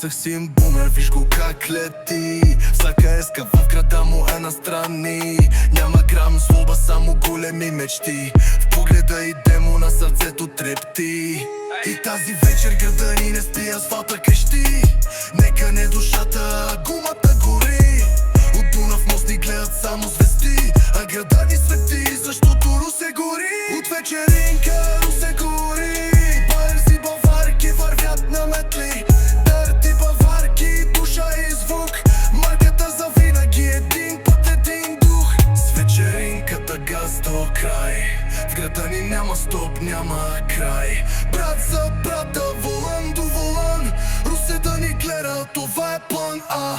Писах си им бумер, виж го как лети. Всяка еска в града му е настрани. Няма грам злоба, само големи мечти. В погледа и демо на сърцето трепти. И тази вечер града ни не спи, асфалта крещи. Нека не душата, а гумата гори. От Дунав мост ни гледат само звезди, а града ни свети, защото Русе гори. От вечеринка Русе гори. Бързи баварки вървят на метли. Дърти баварки, душа и звук. Марката за винаги, един път, един дух. С вечеринката газ до край. В града ни няма стоп, няма край. Брат за брата, волан до волан. Русе да ни гледа, това е план А.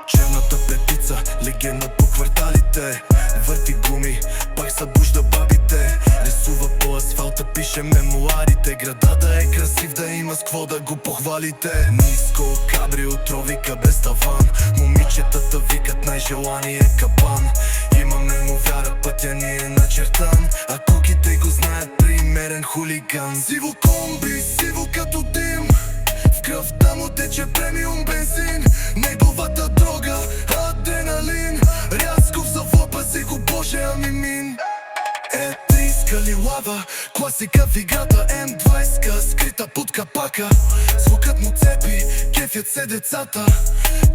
Черната петица, легенда по кварталите. Върти гуми, пак събужда бабите. Рисува по асфалта, пише мемуарите. Града да е красив, да има с кво да го похвалите. Ниско кабрио, тровика без таван. Момичетата викат най-желание капан. Имаме му вяра, пътя ни е начертан. А куките го знаят, примерен хулиган. Сиво комби, сиво като дим. В кръвта му тече премиум бензин. Неговата дрога, адреналин. Рязков завопа си го, боже, ами мин. Триска ли лава, класика в играта. М20-ка, скрита под капака. Звукът му цепи, кефят се децата.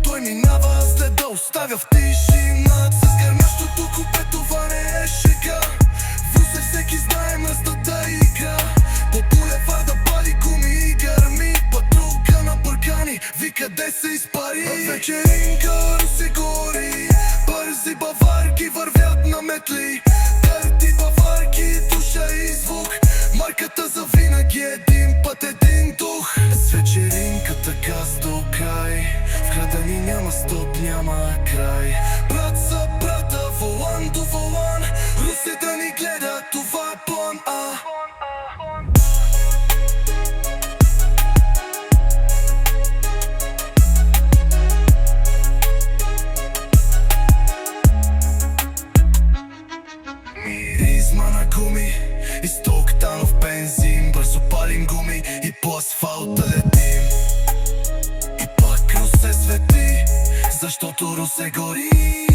Той минава, след да оставя в тишина. С гърмящото купе, това не е шега. В Русе всеки знае мръсната игра. По булеварда пали гуми и гърми. Патрука на буркани, ви къде се изпари. В вечеринка Русе гори. Бързи баварки вървят на метли. Дърти баварки, душа и звук. Марката за винаги, един път, един дух. С вечеринката газ до край. В града ни няма стоп, няма край. Брат за брата, волан до волан. Русе да ни гледа, това е план А. Миризма на гуми и стоктанов бензин. Бързо палим гуми и по асфалта летим. И пак Русе свети, защото Русе гори.